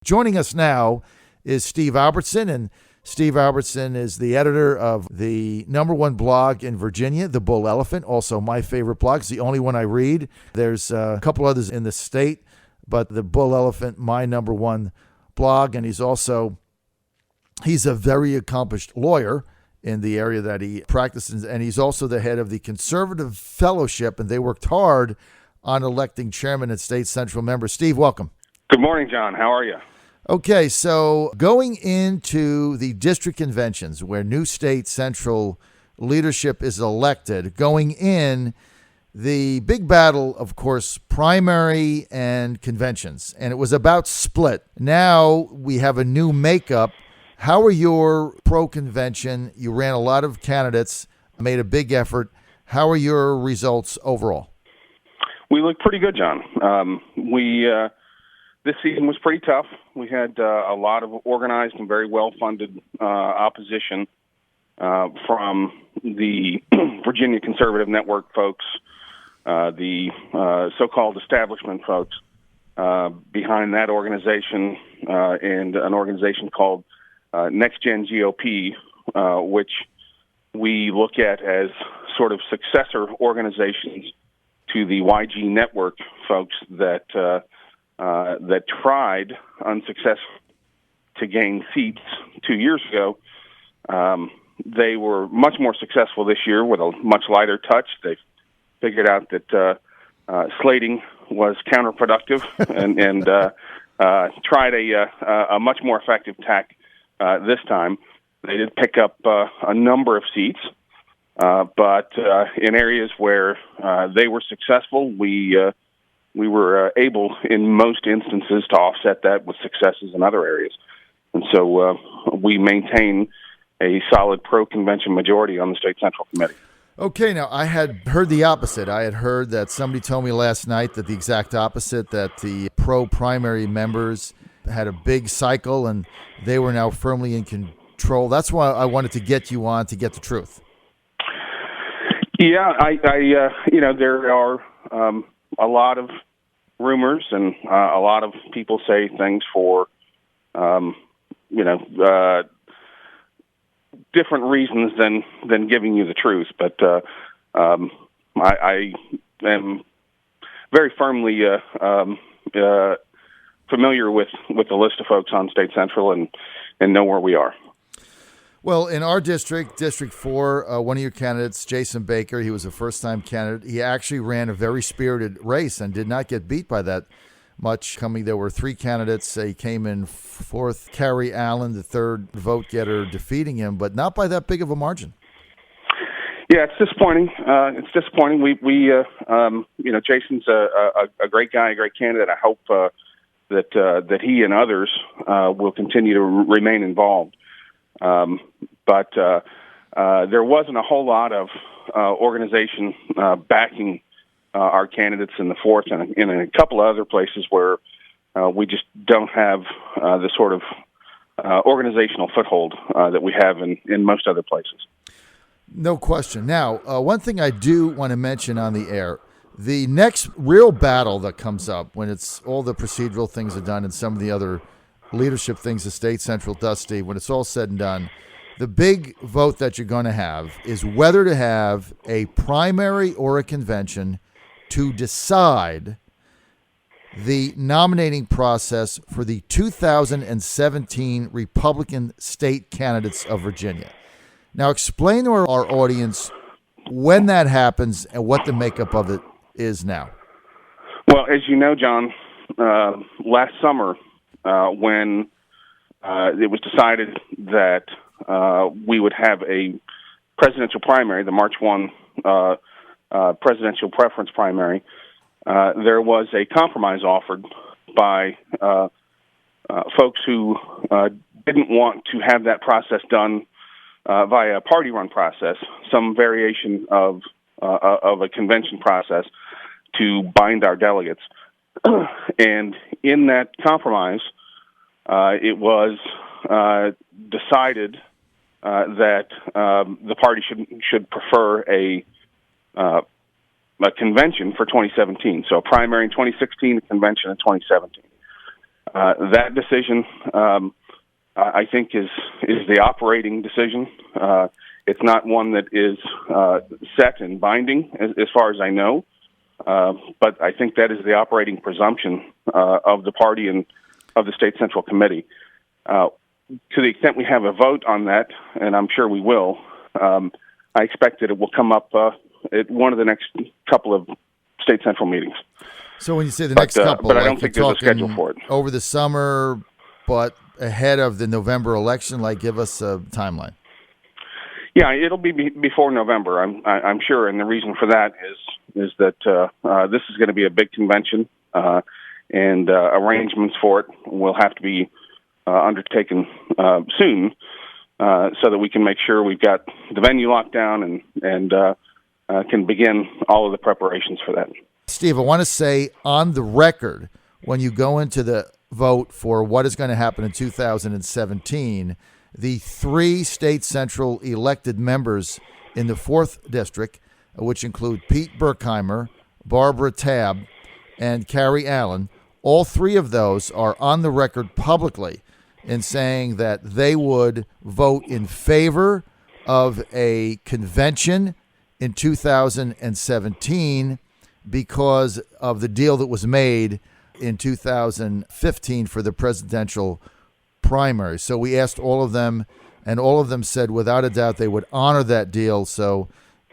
Joining us now is Steve Albertson, and Steve Albertson is the editor of the #1 blog in Virginia, The Bull Elephant, also my favorite blog. It's the only one I read. There's a couple others in the state, but The Bull Elephant, my #1 blog, and he's a very accomplished lawyer in the area that he practices, and he's also the head of the Conservative Fellowship, and they worked hard on electing chairman and state central members. Steve, welcome. Good morning, John. How are you? Okay, so going into the district conventions where new state central leadership is elected, going in, the big battle, of course, primary and conventions, and it was about split. Now we have a new makeup. How are your pro-convention? You ran a lot of candidates, made a big effort. How are your results overall? We look pretty good, John. This season was pretty tough. We had a lot of organized and very well-funded opposition from the Virginia Conservative Network folks, the so-called establishment folks behind that organization, and an organization called Next Gen GOP, which we look at as sort of successor organizations to the YG Network folks that tried unsuccessfully to gain seats 2 years ago. They were much more successful this year with a much lighter touch. They figured out that slating was counterproductive and tried a much more effective tack this time. They did pick up a number of seats, but in areas where they were successful, we were able, in most instances, to offset that with successes in other areas. And so we maintain a solid pro-convention majority on the State Central Committee. Okay, now I had heard the opposite. I had heard that somebody told me last night that the exact opposite, that the pro-primary members had a big cycle and they were now firmly in control. That's why I wanted to get you on to get the truth. Yeah, there are a lot of rumors, and a lot of people say things for, different reasons than giving you the truth. But I am very firmly familiar with the list of folks on State Central and know where we are. Well, in our district, District 4, one of your candidates, Jason Baker, he was a first-time candidate. He actually ran a very spirited race and did not get beat by that much. There were 3 candidates. He came in 4th. Carrie Allen, the 3rd vote-getter, defeating him, but not by that big of a margin. Yeah, it's disappointing. Jason's a great guy, a great candidate. I hope that he and others will continue to remain involved. But there wasn't a whole lot of organization backing our candidates in the 4th and in a couple of other places where we just don't have the sort of organizational foothold that we have in most other places. No question. Now, one thing I do want to mention on the air, the next real battle that comes up when it's all the procedural things are done and some of the other leadership things the State Central does, Steve, when it's all said and done, the big vote that you're going to have is whether to have a primary or a convention to decide the nominating process for the 2017 Republican state candidates of Virginia. Now, explain to our audience when that happens and what the makeup of it is now. Well, as you know, John, last summer, when it was decided that we would have a presidential primary, the March 1 presidential preference primary, there was a compromise offered by folks who didn't want to have that process done via a party-run process, some variation of a convention process to bind our delegates. And in that compromise, it was decided that the party should prefer a convention for 2017. So a primary in 2016, a convention in 2017. That decision, I think, is the operating decision. It's not one that is set and binding, as far as I know. But I think that is the operating presumption of the party and of the State Central Committee. To the extent we have a vote on that, and I'm sure we will, I expect that it will come up at one of the next couple of State Central meetings. So when you say the next couple, but I don't think there's a schedule for it. Over the summer, but ahead of the November election, give us a timeline. Yeah, it'll be before November, I'm sure, and the reason for that is that this is going to be a big convention, and arrangements for it will have to be undertaken soon, so that we can make sure we've got the venue locked down and can begin all of the preparations for that. Steve, I want to say on the record, when you go into the vote for what is going to happen in 2017, the 3 State Central elected members in the 4th District, which include Pete Berkheimer, Barbara Tabb, and Carrie Allen, all 3 of those are on the record publicly in saying that they would vote in favor of a convention in 2017 because of the deal that was made in 2015 for the presidential primary. So we asked all of them, and all of them said without a doubt they would honor that deal. So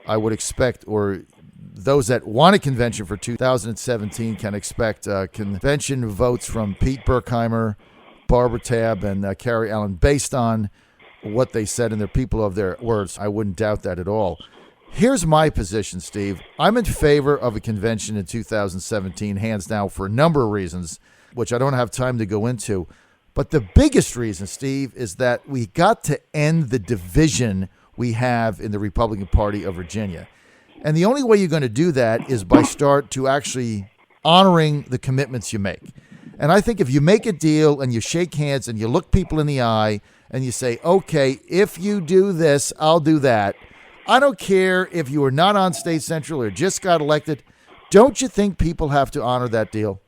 I would expect, or those that want a convention for 2017 can expect convention votes from Pete Berkheimer, Barbara Tabb, and Carrie Allen based on what they said and the people of their words. I wouldn't doubt that at all. Here's my position, Steve. I'm in favor of a convention in 2017, hands down, for a number of reasons, which I don't have time to go into. But the biggest reason, Steve, is that we got to end the division we have in the Republican Party of Virginia. And the only way you're going to do that is by start to actually honoring the commitments you make. And I think if you make a deal and you shake hands and you look people in the eye and you say, okay, if you do this, I'll do that. I don't care if you were not on State Central or just got elected. Don't you think people have to honor that deal?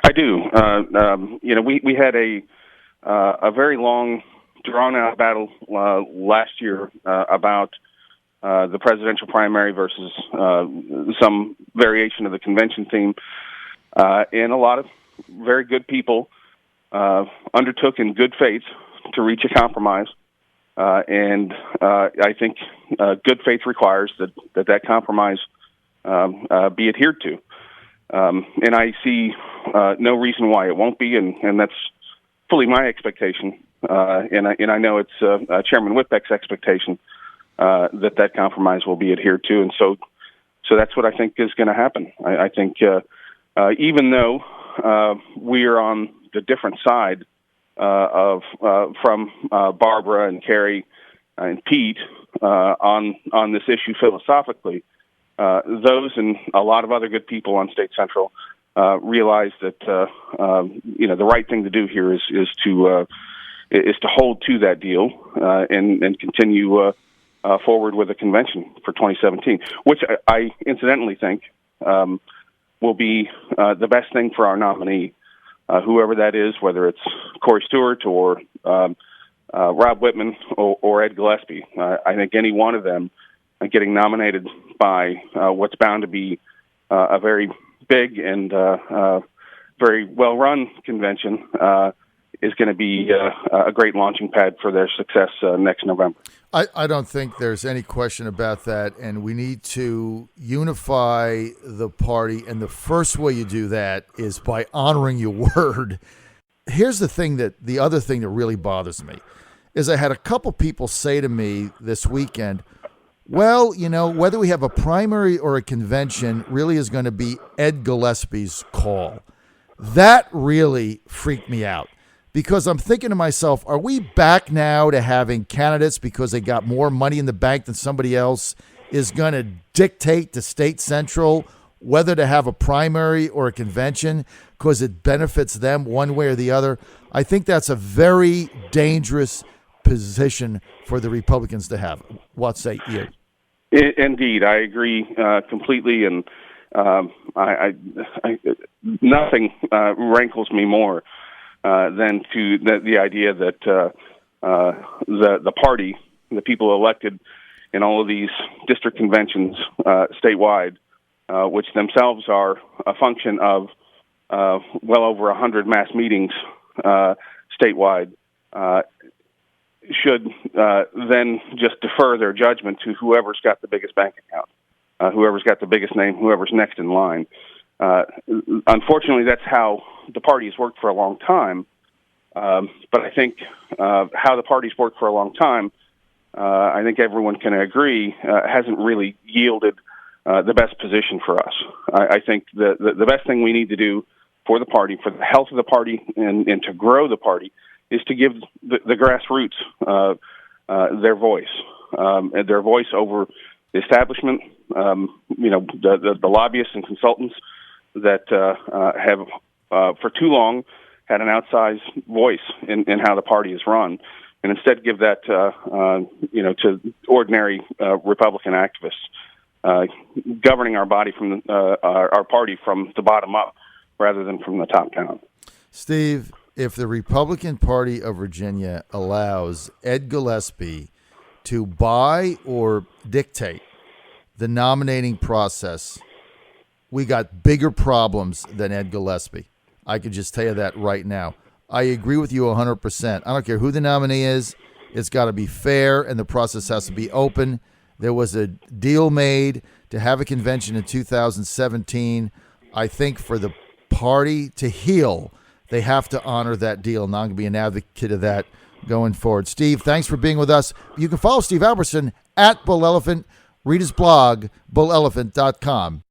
I do. We had a very long, drawn-out battle last year about the presidential primary versus some variation of the convention theme, and a lot of very good people undertook in good faith to reach a compromise. And I think good faith requires that compromise be adhered to. And I see no reason why it won't be, and that's fully my expectation. And I know it's Chairman Whitbeck's expectation that compromise will be adhered to. And so that's what I think is going to happen. I think even though we are on the different side from Barbara and Carrie and Pete on this issue philosophically, those and a lot of other good people on State Central realize that the right thing to do here is to hold to that deal and continue forward with a convention for 2017, which I incidentally think will be the best thing for our nominee. Whoever that is, whether it's Corey Stewart or Rob Whitman or Ed Gillespie. I think any one of them getting nominated by what's bound to be a very big and very well-run convention is going to be a great launching pad for their success next November. I don't think there's any question about that, and we need to unify the party, and the first way you do that is by honoring your word. Here's the other thing that really bothers me, is I had a couple people say to me this weekend, well, whether we have a primary or a convention really is going to be Ed Gillespie's call. That really freaked me out. Because I'm thinking to myself, are we back now to having candidates because they got more money in the bank than somebody else is going to dictate to State Central whether to have a primary or a convention because it benefits them one way or the other? I think that's a very dangerous position for the Republicans to have. What say you? Indeed, I agree completely, and I nothing rankles me more than to the idea that the party, the people elected in all of these district conventions statewide, which themselves are a function of well over 100 mass meetings statewide, should then just defer their judgment to whoever's got the biggest bank account, whoever's got the biggest name, whoever's next in line. Unfortunately, that's how the party's worked for a long time. But I think how the party's worked for a long time, I think everyone can agree, hasn't really yielded the best position for us. I think the best thing we need to do for the party, for the health of the party, and to grow the party, is to give the grassroots their voice, and their voice over the establishment, the lobbyists and consultants that have for too long had an outsized voice in how the party is run, and instead give that to ordinary Republican activists governing our body from our party from the bottom up rather than from the top down. Steve, if the Republican Party of Virginia allows Ed Gillespie to buy or dictate the nominating process, we got bigger problems than Ed Gillespie. I could just tell you that right now. I agree with you 100%. I don't care who the nominee is. It's got to be fair, and the process has to be open. There was a deal made to have a convention in 2017. I think for the party to heal, they have to honor that deal, and I'm going to be an advocate of that going forward. Steve, thanks for being with us. You can follow Steve Albertson at Bull Elephant. Read his blog, bullelephant.com.